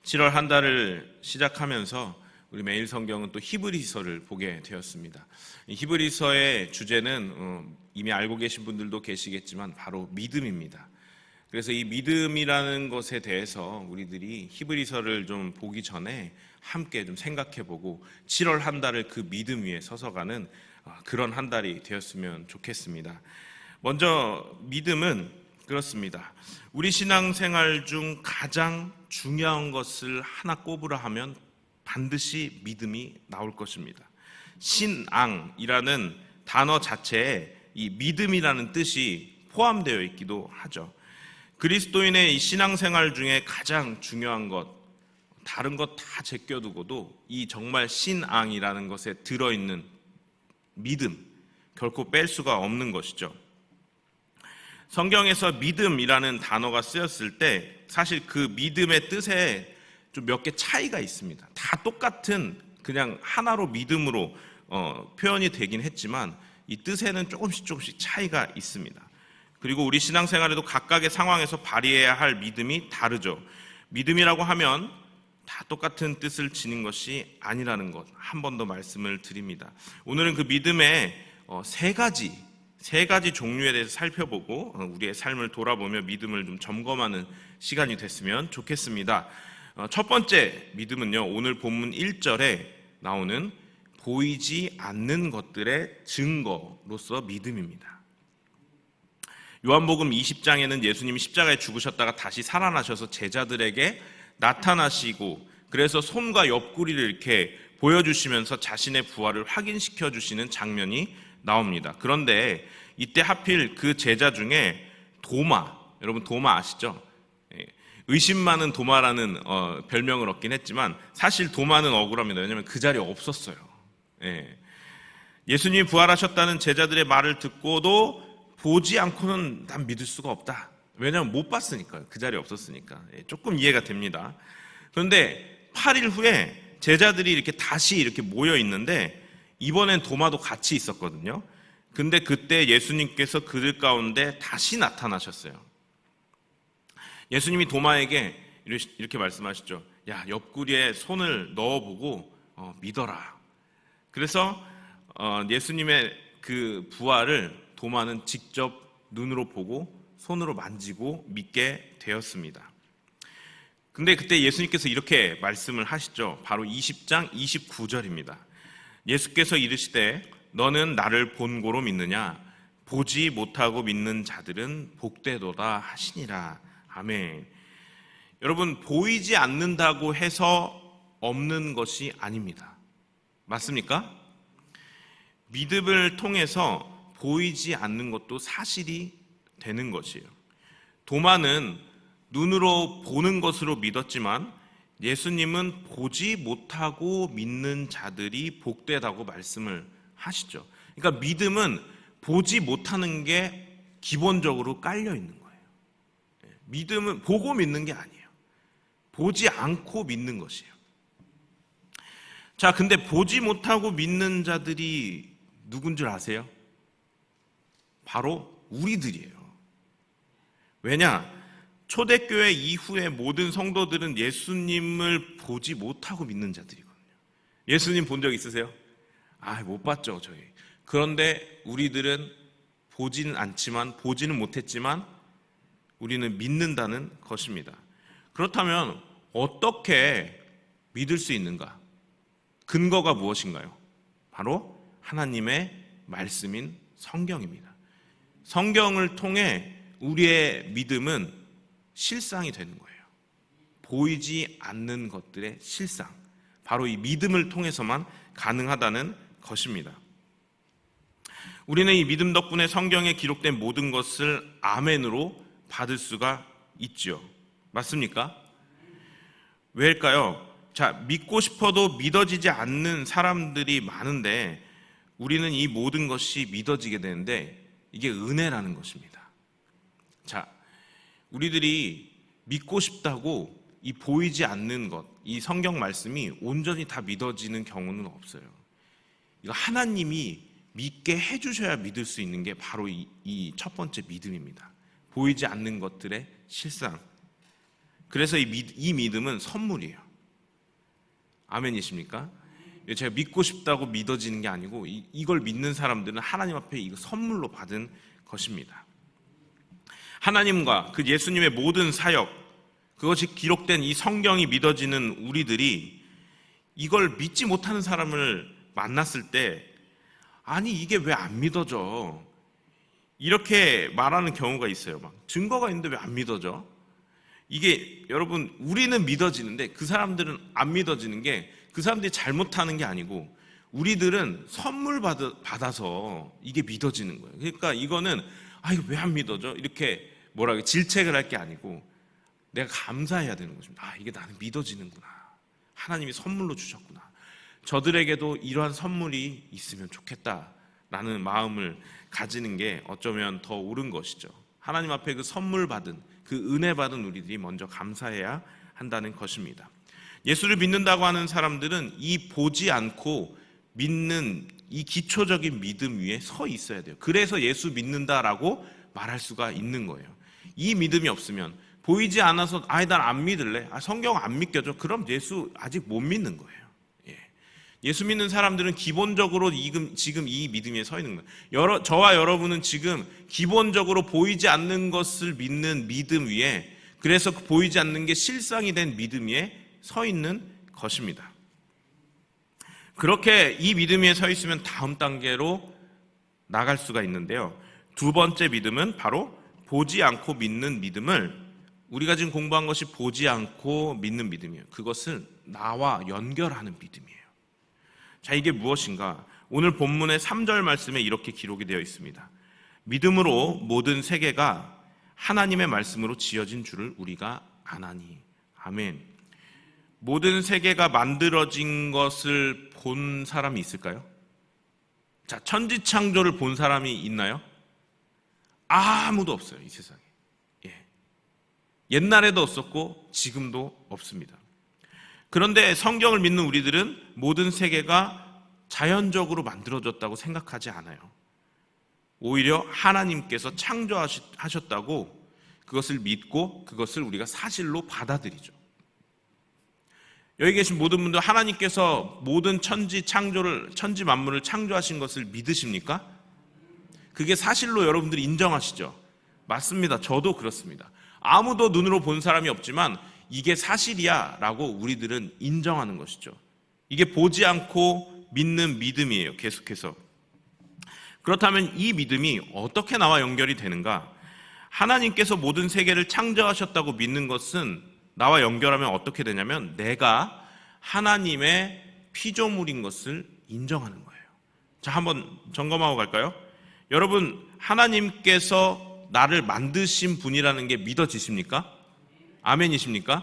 7월 한 달을 시작하면서 우리 매일 성경은 또 히브리서를 보게 되었습니다. 이 히브리서의 주제는 이미 알고 계신 분들도 계시겠지만 바로 믿음입니다. 그래서 이 믿음이라는 것에 대해서 우리들이 히브리서를 좀 보기 전에 함께 좀 생각해보고 7월 한 달을 그 믿음 위에 서서가는 그런 한 달이 되었으면 좋겠습니다. 먼저 믿음은 그렇습니다. 우리 신앙생활 중 가장 중요한 것을 하나 꼽으라 하면 반드시 믿음이 나올 것입니다. 신앙이라는 단어 자체에 이 믿음이라는 뜻이 포함되어 있기도 하죠. 그리스도인의 이 신앙생활 중에 가장 중요한 것, 다른 것 다 제껴두고도 이 정말 신앙이라는 것에 들어있는 믿음, 결코 뺄 수가 없는 것이죠. 성경에서 믿음이라는 단어가 쓰였을 때 사실 그 믿음의 뜻에 좀 몇 개 차이가 있습니다. 다 똑같은 그냥 하나로 믿음으로 표현이 되긴 했지만 이 뜻에는 조금씩 차이가 있습니다. 그리고 우리 신앙생활에도 각각의 상황에서 발휘해야 할 믿음이 다르죠. 믿음이라고 하면 다 똑같은 뜻을 지닌 것이 아니라는 것 한 번 더 말씀을 드립니다. 오늘은 그 믿음의 세 가지 종류에 대해서 살펴보고 우리의 삶을 돌아보며 믿음을 좀 점검하는 시간이 됐으면 좋겠습니다. 첫 번째 믿음은요, 오늘 본문 1절에 나오는 보이지 않는 것들의 증거로서 믿음입니다. 요한복음 20장에는 예수님이 십자가에 죽으셨다가 다시 살아나셔서 제자들에게 나타나시고 그래서 손과 옆구리를 이렇게 보여주시면서 자신의 부활을 확인시켜 주시는 장면이 나옵니다. 그런데 이때 하필 그 제자 중에 도마, 여러분 도마 아시죠? 의심 많은 도마라는 별명을 얻긴 했지만 사실 도마는 억울합니다. 왜냐하면 그 자리에 없었어요. 예수님이 부활하셨다는 제자들의 말을 듣고도 보지 않고는 난 믿을 수가 없다. 왜냐하면 못 봤으니까요. 그 자리에 없었으니까. 조금 이해가 됩니다. 그런데 8일 후에 제자들이 이렇게 다시 이렇게 모여 있는데 이번엔 도마도 같이 있었거든요. 근데 그때 예수님께서 그들 가운데 다시 나타나셨어요. 예수님이 도마에게 이렇게 말씀하시죠. 야, 옆구리에 손을 넣어보고 믿어라. 그래서 예수님의 그 부활을 도마는 직접 눈으로 보고 손으로 만지고 믿게 되었습니다. 근데 그때 예수님께서 이렇게 말씀을 하시죠. 바로 20장 29절입니다. 예수께서 이르시되 너는 나를 본고로 믿느냐? 보지 못하고 믿는 자들은 복되도다 하시니라. 아멘. 여러분, 보이지 않는다고 해서 없는 것이 아닙니다. 맞습니까? 믿음을 통해서 보이지 않는 것도 사실이 되는 것이에요. 도마는 눈으로 보는 것으로 믿었지만 예수님은 보지 못하고 믿는 자들이 복되다고 말씀을 하시죠. 그러니까 믿음은 보지 못하는 게 기본적으로 깔려 있는 거예요. 믿음은 보고 믿는 게 아니에요. 보지 않고 믿는 것이에요. 자, 근데 보지 못하고 믿는 자들이 누군 줄 아세요? 바로 우리들이에요. 왜냐? 초대교회 이후의 모든 성도들은 예수님을 보지 못하고 믿는 자들이거든요. 예수님 본 적 있으세요? 못 봤죠, 저희. 그런데 우리들은 보지는 않지만, 보지는 못했지만 우리는 믿는다는 것입니다. 그렇다면 어떻게 믿을 수 있는가? 근거가 무엇인가요? 바로 하나님의 말씀인 성경입니다. 성경을 통해 우리의 믿음은 실상이 되는 거예요. 보이지 않는 것들의 실상. 바로 이 믿음을 통해서만 가능하다는 것입니다. 우리는 이 믿음 덕분에 성경에 기록된 모든 것을 아멘으로 받을 수가 있죠. 맞습니까? 왜일까요? 자, 믿고 싶어도 믿어지지 않는 사람들이 많은데 우리는 이 모든 것이 믿어지게 되는데 이게 은혜라는 것입니다. 자, 우리들이 믿고 싶다고 이 보이지 않는 것, 이 성경 말씀이 온전히 다 믿어지는 경우는 없어요. 이거 하나님이 믿게 해주셔야 믿을 수 있는 게 바로 이 첫 번째 믿음입니다. 보이지 않는 것들의 실상. 그래서 이 믿음은 선물이에요. 아멘이십니까? 제가 믿고 싶다고 믿어지는 게 아니고 이걸 믿는 사람들은 하나님 앞에 이거 선물로 받은 것입니다. 하나님과 그 예수님의 모든 사역, 그것이 기록된 이 성경이 믿어지는 우리들이 이걸 믿지 못하는 사람을 만났을 때 아니 이게 왜 안 믿어져? 이렇게 말하는 경우가 있어요. 막 증거가 있는데 왜 안 믿어져? 이게 여러분 우리는 믿어지는데 그 사람들은 안 믿어지는 게 그 사람들이 잘못하는 게 아니고 우리들은 선물 받아서 이게 믿어지는 거예요. 그러니까 이거는 이거 왜 안 믿어져? 이렇게 질책을 할 게 아니고 내가 감사해야 되는 것입니다. 이게 나는 믿어지는구나. 하나님이 선물로 주셨구나. 저들에게도 이러한 선물이 있으면 좋겠다라는 마음을 가지는 게 어쩌면 더 옳은 것이죠. 하나님 앞에 그 선물 받은, 그 은혜 받은 우리들이 먼저 감사해야 한다는 것입니다. 예수를 믿는다고 하는 사람들은 이 보지 않고 믿는 이 기초적인 믿음 위에 서 있어야 돼요. 그래서 예수 믿는다라고 말할 수가 있는 거예요. 이 믿음이 없으면 보이지 않아서 난 안 믿을래. 성경 안 믿겨져. 그럼 예수 아직 못 믿는 거예요. 예수 믿는 사람들은 기본적으로 지금 이 믿음 위에 서 있는 거예요. 저와 여러분은 지금 기본적으로 보이지 않는 것을 믿는 믿음 위에, 그래서 보이지 않는 게 실상이 된 믿음 위에 서 있는 것입니다. 그렇게 이 믿음 위에 서 있으면 다음 단계로 나갈 수가 있는데요. 두 번째 믿음은 바로 보지 않고 믿는 믿음을, 우리가 지금 공부한 것이 보지 않고 믿는 믿음이에요. 그것을 나와 연결하는 믿음이에요. 자, 이게 무엇인가? 오늘 본문의 3절 말씀에 이렇게 기록이 되어 있습니다. 믿음으로 모든 세계가 하나님의 말씀으로 지어진 줄을 우리가 아나니. 아멘. 모든 세계가 만들어진 것을 본 사람이 있을까요? 자, 천지창조를 본 사람이 있나요? 아무도 없어요, 이 세상에. 옛날에도 없었고 지금도 없습니다. 그런데 성경을 믿는 우리들은 모든 세계가 자연적으로 만들어졌다고 생각하지 않아요. 오히려 하나님께서 창조하셨다고 그것을 믿고 그것을 우리가 사실로 받아들이죠. 여기 계신 모든 분들, 하나님께서 모든 천지 만물을 창조하신 것을 믿으십니까? 그게 사실로 여러분들이 인정하시죠? 맞습니다. 저도 그렇습니다. 아무도 눈으로 본 사람이 없지만 이게 사실이야 라고 우리들은 인정하는 것이죠. 이게 보지 않고 믿는 믿음이에요. 계속해서. 그렇다면 이 믿음이 어떻게 나와 연결이 되는가? 하나님께서 모든 세계를 창조하셨다고 믿는 것은 나와 연결하면 어떻게 되냐면 내가 하나님의 피조물인 것을 인정하는 거예요. 자, 한번 점검하고 갈까요? 여러분, 하나님께서 나를 만드신 분이라는 게 믿어지십니까? 아멘이십니까?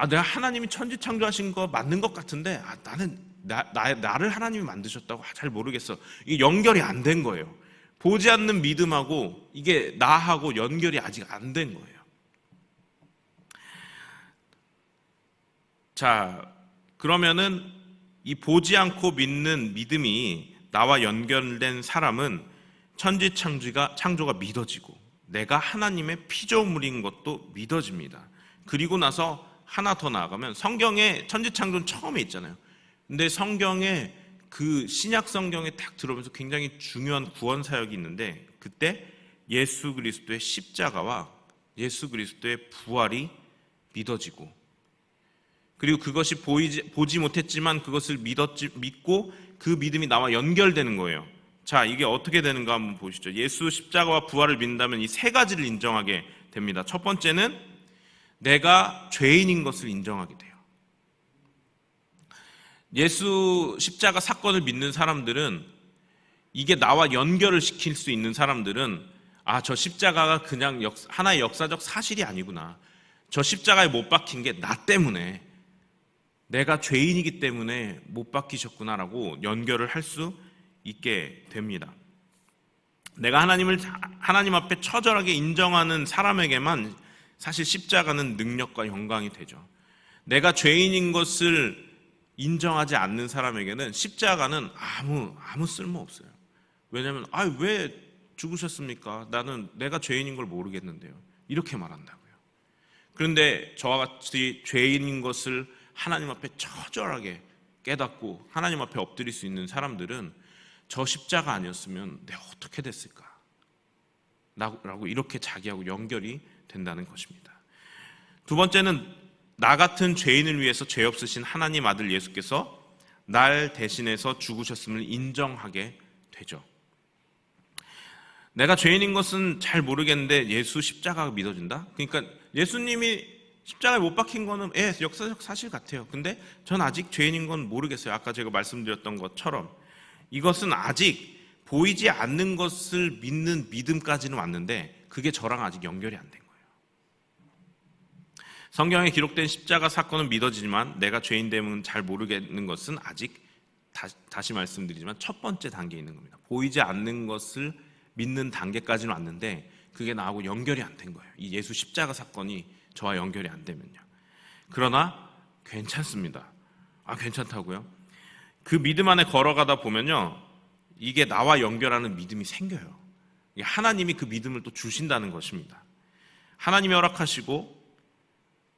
내가 하나님이 천지 창조하신 거 맞는 것 같은데 나를 하나님이 만드셨다고 잘 모르겠어. 이게 연결이 안 된 거예요. 보지 않는 믿음하고 이게 나하고 연결이 아직 안 된 거예요. 자, 그러면은 이 보지 않고 믿는 믿음이 나와 연결된 사람은 천지 창조가 믿어지고 내가 하나님의 피조물인 것도 믿어집니다. 그리고 나서 하나 더 나아가면 성경에 천지 창조는 처음에 있잖아요. 근데 성경에 그 신약 성경에 딱 들어오면서 굉장히 중요한 구원 사역이 있는데 그때 예수 그리스도의 십자가와 예수 그리스도의 부활이 믿어지고 그리고 그것이 보지 못했지만 그것을 믿고 그 믿음이 나와 연결되는 거예요. 자, 이게 어떻게 되는가 한번 보시죠. 예수 십자가와 부활을 믿는다면 이 세 가지를 인정하게 됩니다. 첫 번째는 내가 죄인인 것을 인정하게 돼요. 예수 십자가 사건을 믿는 사람들은 이게 나와 연결을 시킬 수 있는 사람들은 저 십자가가 그냥 하나의 역사적 사실이 아니구나. 저 십자가에 못 박힌 게 나 때문에 내가 죄인이기 때문에 못 박히셨구나라고 연결을 할 수 있게 됩니다. 내가 하나님 앞에 처절하게 인정하는 사람에게만 사실 십자가는 능력과 영광이 되죠. 내가 죄인인 것을 인정하지 않는 사람에게는 십자가는 아무 쓸모 없어요. 왜냐하면 왜 죽으셨습니까? 내가 죄인인 걸 모르겠는데요. 이렇게 말한다고요. 그런데 저와 같이 죄인인 것을 하나님 앞에 처절하게 깨닫고 하나님 앞에 엎드릴 수 있는 사람들은 저 십자가 아니었으면 내가 어떻게 됐을까? 라고 이렇게 자기하고 연결이 된다는 것입니다. 두 번째는 나 같은 죄인을 위해서 죄 없으신 하나님 아들 예수께서 날 대신해서 죽으셨음을 인정하게 되죠. 내가 죄인인 것은 잘 모르겠는데 예수 십자가가 믿어진다? 그러니까 예수님이 십자가에 못 박힌 거는 역사적 사실 같아요. 근데 전 아직 죄인인 건 모르겠어요. 아까 제가 말씀드렸던 것처럼 이것은 아직 보이지 않는 것을 믿는 믿음까지는 왔는데 그게 저랑 아직 연결이 안 된 거예요. 성경에 기록된 십자가 사건은 믿어지지만 내가 죄인됨은 잘 모르겠는 것은 아직 다시 말씀드리지만 첫 번째 단계에 있는 겁니다. 보이지 않는 것을 믿는 단계까지는 왔는데 그게 나하고 연결이 안 된 거예요. 이 예수 십자가 사건이 저와 연결이 안 되면요. 그러나 괜찮습니다. 괜찮다고요? 그 믿음 안에 걸어가다 보면요, 이게 나와 연결하는 믿음이 생겨요. 하나님이 그 믿음을 또 주신다는 것입니다. 하나님이 허락하시고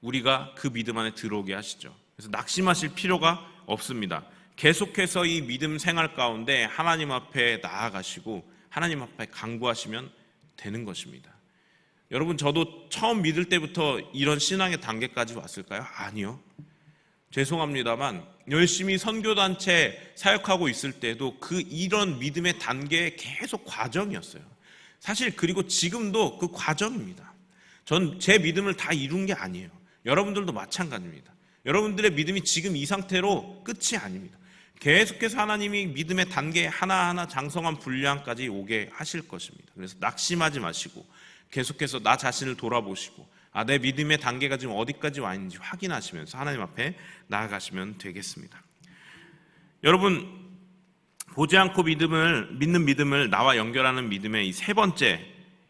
우리가 그 믿음 안에 들어오게 하시죠. 그래서 낙심하실 필요가 없습니다. 계속해서 이 믿음 생활 가운데 하나님 앞에 나아가시고 하나님 앞에 간구하시면 되는 것입니다. 여러분, 저도 처음 믿을 때부터 이런 신앙의 단계까지 왔을까요? 아니요. 죄송합니다만 열심히 선교단체 사역하고 있을 때도 이런 믿음의 단계의 계속 과정이었어요. 사실 그리고 지금도 그 과정입니다. 전 제 믿음을 다 이룬 게 아니에요. 여러분들도 마찬가지입니다. 여러분들의 믿음이 지금 이 상태로 끝이 아닙니다. 계속해서 하나님이 믿음의 단계 하나하나 장성한 분량까지 오게 하실 것입니다. 그래서 낙심하지 마시고 계속해서 나 자신을 돌아보시고 내 믿음의 단계가 지금 어디까지 와 있는지 확인하시면서 하나님 앞에 나아가시면 되겠습니다. 여러분, 보지 않고 믿는 믿음을 나와 연결하는 믿음의 이 세 번째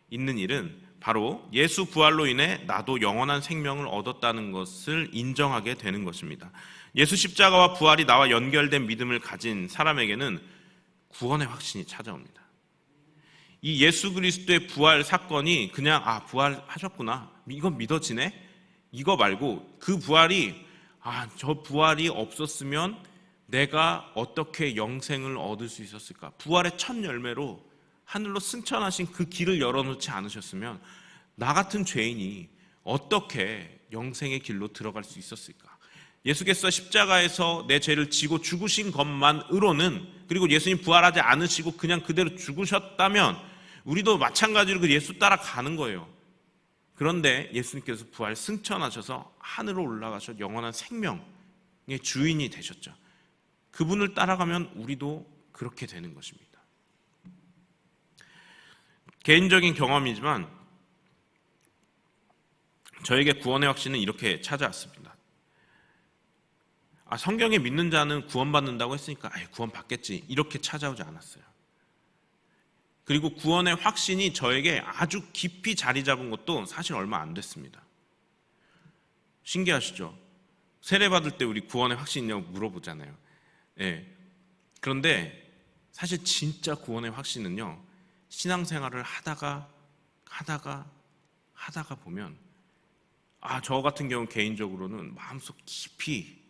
있는 일은 바로 예수 부활로 인해 나도 영원한 생명을 얻었다는 것을 인정하게 되는 것입니다. 예수 십자가와 부활이 나와 연결된 믿음을 가진 사람에게는 구원의 확신이 찾아옵니다. 이 예수 그리스도의 부활 사건이 그냥 부활하셨구나, 이건 믿어지네, 이거 말고 그 부활이 저 부활이 없었으면 내가 어떻게 영생을 얻을 수 있었을까, 부활의 첫 열매로 하늘로 승천하신 그 길을 열어놓지 않으셨으면 나 같은 죄인이 어떻게 영생의 길로 들어갈 수 있었을까. 예수께서 십자가에서 내 죄를 지고 죽으신 것만으로는, 그리고 예수님 부활하지 않으시고 그냥 그대로 죽으셨다면 우리도 마찬가지로 그 예수 따라가는 거예요. 그런데 예수님께서 부활 승천하셔서 하늘로 올라가셔 영원한 생명의 주인이 되셨죠. 그분을 따라가면 우리도 그렇게 되는 것입니다. 개인적인 경험이지만 저에게 구원의 확신은 이렇게 찾아왔습니다. 성경에 믿는 자는 구원받는다고 했으니까 구원받겠지, 이렇게 찾아오지 않았어요. 그리고 구원의 확신이 저에게 아주 깊이 자리 잡은 것도 사실 얼마 안 됐습니다. 신기하시죠? 세례받을 때 우리 구원의 확신이냐고 물어보잖아요. 그런데 사실 진짜 구원의 확신은요, 신앙생활을 하다가 보면 저 같은 경우 개인적으로는 마음속 깊이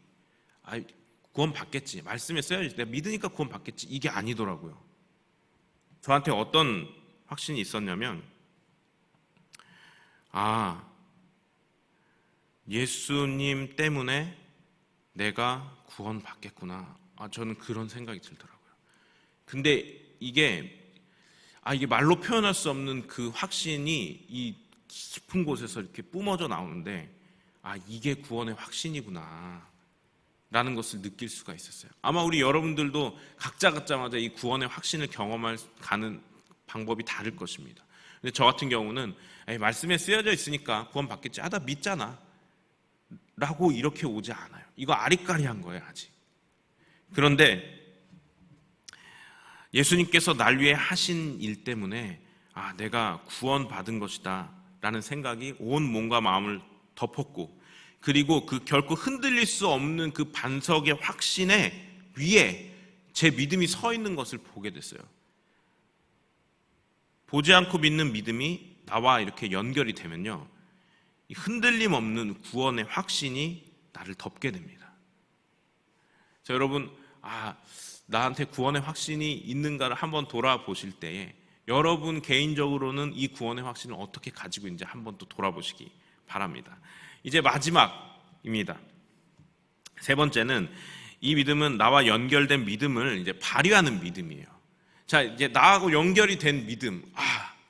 구원 받겠지, 말씀에 써야지, 내가 믿으니까 구원 받겠지, 이게 아니더라고요. 저한테 어떤 확신이 있었냐면 예수님 때문에 내가 구원 받겠구나, 저는 그런 생각이 들더라고요. 근데 이게 말로 표현할 수 없는 그 확신이 이 깊은 곳에서 이렇게 뿜어져 나오는데 이게 구원의 확신이구나 라는 것을 느낄 수가 있었어요. 아마 우리 여러분들도 각자마다 이 구원의 확신을 가는 방법이 다를 것입니다. 근데 저 같은 경우는 말씀에 쓰여져 있으니까 구원 받겠지, 나 믿잖아 라고 이렇게 오지 않아요. 이거 아리까리한 거예요, 아직. 그런데 예수님께서 날 위해 하신 일 때문에 내가 구원받은 것이다 라는 생각이 온 몸과 마음을 덮었고, 그리고 그 결코 흔들릴 수 없는 그 반석의 확신에 위에 제 믿음이 서 있는 것을 보게 됐어요. 보지 않고 믿는 믿음이 나와 이렇게 연결이 되면요, 이 흔들림 없는 구원의 확신이 나를 덮게 됩니다. 자, 여러분, 나한테 구원의 확신이 있는가를 한번 돌아보실 때에 여러분 개인적으로는 이 구원의 확신을 어떻게 가지고 있는지 한번 또 돌아보시기 바랍니다. 이제 마지막입니다. 세 번째는 이 믿음은 나와 연결된 믿음을 이제 발휘하는 믿음이에요. 자, 이제 나하고 연결이 된 믿음.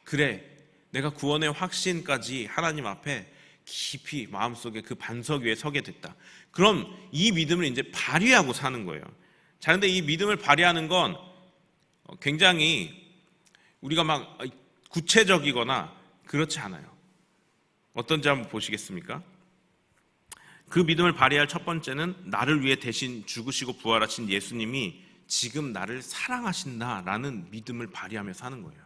그래. 내가 구원의 확신까지 하나님 앞에 깊이 마음속에 그 반석 위에 서게 됐다. 그럼 이 믿음을 이제 발휘하고 사는 거예요. 자, 근데 이 믿음을 발휘하는 건 굉장히 우리가 막 구체적이거나 그렇지 않아요. 어떤지 한번 보시겠습니까? 그 믿음을 발휘할 첫 번째는 나를 위해 대신 죽으시고 부활하신 예수님이 지금 나를 사랑하신다라는 믿음을 발휘하며 사는 거예요.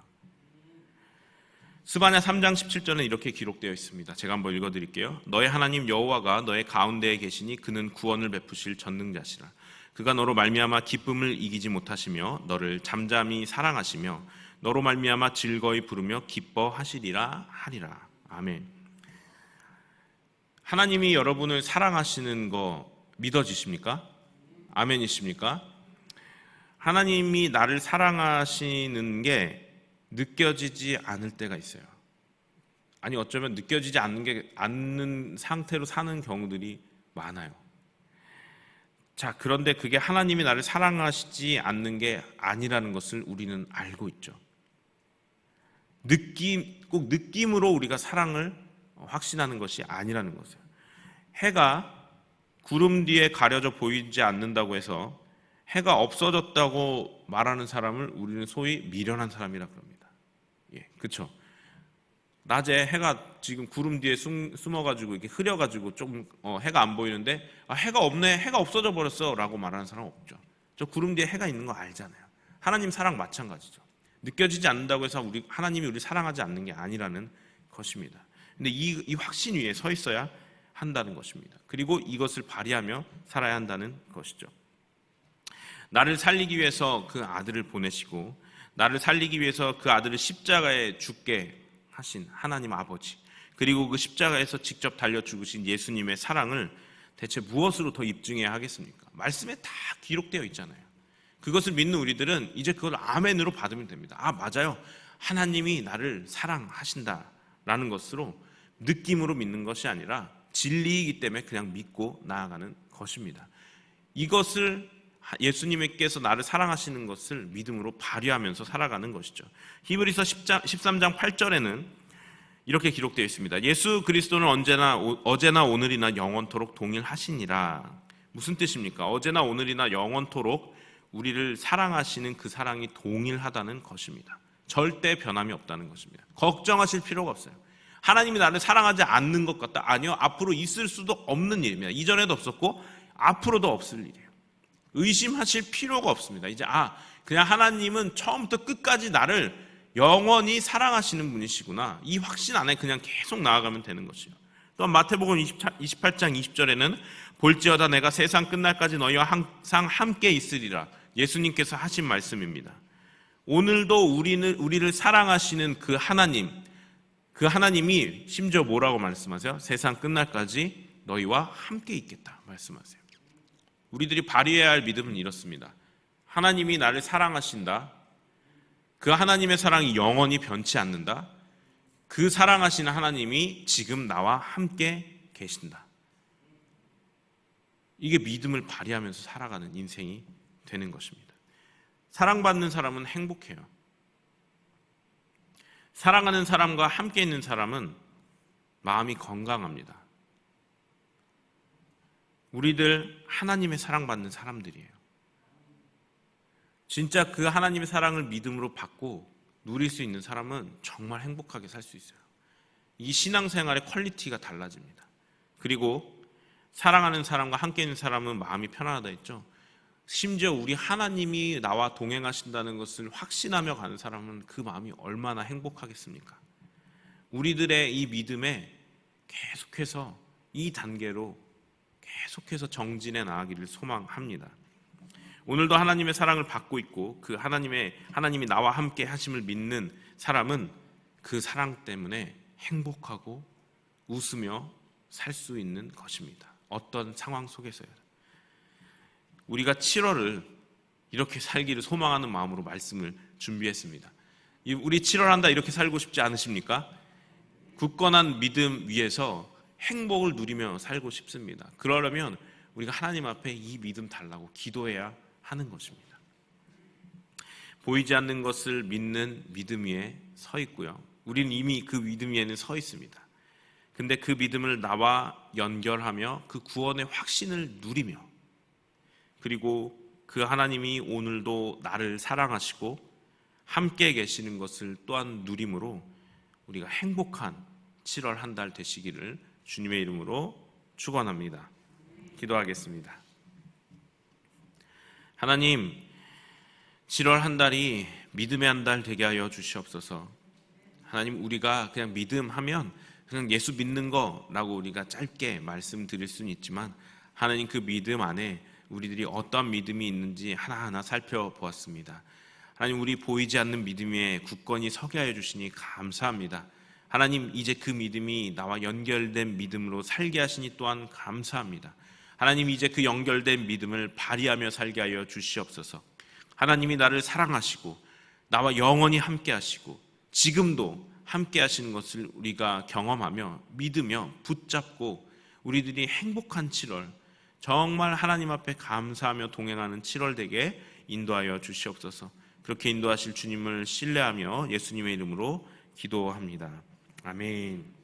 스바냐 3장 17절은 이렇게 기록되어 있습니다. 제가 한번 읽어드릴게요. 너의 하나님 여호와가 너의 가운데에 계시니 그는 구원을 베푸실 전능자시라. 그가 너로 말미암아 기쁨을 이기지 못하시며 너를 잠잠히 사랑하시며 너로 말미암아 즐거이 부르며 기뻐하시리라 하리라. 아멘. 하나님이 여러분을 사랑하시는 거 믿어지십니까? 아멘이십니까? 하나님이 나를 사랑하시는 게 느껴지지 않을 때가 있어요. 아니, 어쩌면 느껴지지 않는 상태로 사는 경우들이 많아요. 자, 그런데 그게 하나님이 나를 사랑하시지 않는 게 아니라는 것을 우리는 알고 있죠. 꼭 느낌으로 우리가 사랑을 확신하는 것이 아니라는 것이에요. 해가 구름 뒤에 가려져 보이지 않는다고 해서 해가 없어졌다고 말하는 사람을 우리는 소위 미련한 사람이라 그럽니다. 그렇죠. 낮에 해가 지금 구름 뒤에 숨어가지고 이렇게 흐려가지고 좀 해가 안 보이는데 해가 없네, 해가 없어져 버렸어라고 말하는 사람은 없죠. 저 구름 뒤에 해가 있는 거 알잖아요. 하나님 사랑 마찬가지죠. 느껴지지 않는다고 해서 하나님이 우리 사랑하지 않는 게 아니라는 것입니다. 근데 이 확신 위에 서 있어야 한다는 것입니다. 그리고 이것을 발휘하며 살아야 한다는 것이죠. 나를 살리기 위해서 그 아들을 보내시고 나를 살리기 위해서 그 아들을 십자가에 죽게 하신 하나님 아버지, 그리고 그 십자가에서 직접 달려 죽으신 예수님의 사랑을 대체 무엇으로 더 입증해야 하겠습니까? 말씀에 다 기록되어 있잖아요. 그것을 믿는 우리들은 이제 그걸 아멘으로 받으면 됩니다. 맞아요. 하나님이 나를 사랑하신다라는 것으로 느낌으로 믿는 것이 아니라 진리이기 때문에 그냥 믿고 나아가는 것입니다. 이것을 예수님께서 나를 사랑하시는 것을 믿음으로 발휘하면서 살아가는 것이죠. 히브리서 13장 8절에는 이렇게 기록되어 있습니다. 예수 그리스도는 어제나 오늘이나 영원토록 동일하시니라. 무슨 뜻입니까? 어제나 오늘이나 영원토록 우리를 사랑하시는 그 사랑이 동일하다는 것입니다. 절대 변함이 없다는 것입니다. 걱정하실 필요가 없어요. 하나님이 나를 사랑하지 않는 것 같다? 아니요. 앞으로 있을 수도 없는 일입니다. 이전에도 없었고 앞으로도 없을 일이에요. 의심하실 필요가 없습니다. 이제 그냥 하나님은 처음부터 끝까지 나를 영원히 사랑하시는 분이시구나. 이 확신 안에 그냥 계속 나아가면 되는 것이에요. 또한 마태복음 28장 20절에는 볼지어다 내가 세상 끝날까지 너희와 항상 함께 있으리라. 예수님께서 하신 말씀입니다. 오늘도 우리를 사랑하시는 그 하나님이 심지어 뭐라고 말씀하세요? 세상 끝날까지 너희와 함께 있겠다 말씀하세요. 우리들이 발휘해야 할 믿음은 이렇습니다. 하나님이 나를 사랑하신다. 그 하나님의 사랑이 영원히 변치 않는다. 그 사랑하시는 하나님이 지금 나와 함께 계신다. 이게 믿음을 발휘하면서 살아가는 인생이 되는 것입니다. 사랑받는 사람은 행복해요. 사랑하는 사람과 함께 있는 사람은 마음이 건강합니다. 우리들 하나님의 사랑받는 사람들이에요. 진짜 그 하나님의 사랑을 믿음으로 받고 누릴 수 있는 사람은 정말 행복하게 살 수 있어요. 이 신앙생활의 퀄리티가 달라집니다. 그리고 사랑하는 사람과 함께 있는 사람은 마음이 편안하다 했죠. 심지어 우리 하나님이 나와 동행하신다는 것을 확신하며 가는 사람은 그 마음이 얼마나 행복하겠습니까? 우리들의 이 믿음에 계속해서 이 단계로 계속해서 정진해 나가기를 소망합니다. 오늘도 하나님의 사랑을 받고 있고 그 하나님이 나와 함께 하심을 믿는 사람은 그 사랑 때문에 행복하고 웃으며 살 수 있는 것입니다. 어떤 상황 속에서요. 우리가 7월을 이렇게 살기를 소망하는 마음으로 말씀을 준비했습니다. 우리 7월 한다 이렇게 살고 싶지 않으십니까? 굳건한 믿음 위에서 행복을 누리며 살고 싶습니다. 그러려면 우리가 하나님 앞에 이 믿음 달라고 기도해야 하는 것입니다. 보이지 않는 것을 믿는 믿음 위에 서 있고요. 우리는 이미 그 믿음 위에는 서 있습니다. 근데 그 믿음을 나와 연결하며 그 구원의 확신을 누리며, 그리고 그 하나님이 오늘도 나를 사랑하시고 함께 계시는 것을 또한 누림으로 우리가 행복한 7월 한 달 되시기를 주님의 이름으로 축원합니다. 기도하겠습니다. 하나님, 7월 한 달이 믿음의 한 달 되게 하여 주시옵소서. 하나님, 우리가 그냥 믿음하면 그냥 예수 믿는 거라고 우리가 짧게 말씀드릴 수는 있지만, 하나님, 그 믿음 안에 우리들이 어떤 믿음이 있는지 하나하나 살펴보았습니다. 하나님, 우리 보이지 않는 믿음 위에 굳건히 서게 하여 주시니 감사합니다. 하나님, 이제 그 믿음이 나와 연결된 믿음으로 살게 하시니 또한 감사합니다. 하나님, 이제 그 연결된 믿음을 발휘하며 살게 하여 주시옵소서. 하나님이 나를 사랑하시고 나와 영원히 함께 하시고 지금도 함께 하시는 것을 우리가 경험하며 믿으며 붙잡고 우리들이 행복한 7월, 정말 하나님 앞에 감사하며 동행하는 7월 되게 인도하여 주시옵소서. 그렇게 인도하실 주님을 신뢰하며 예수님의 이름으로 기도합니다. 아멘.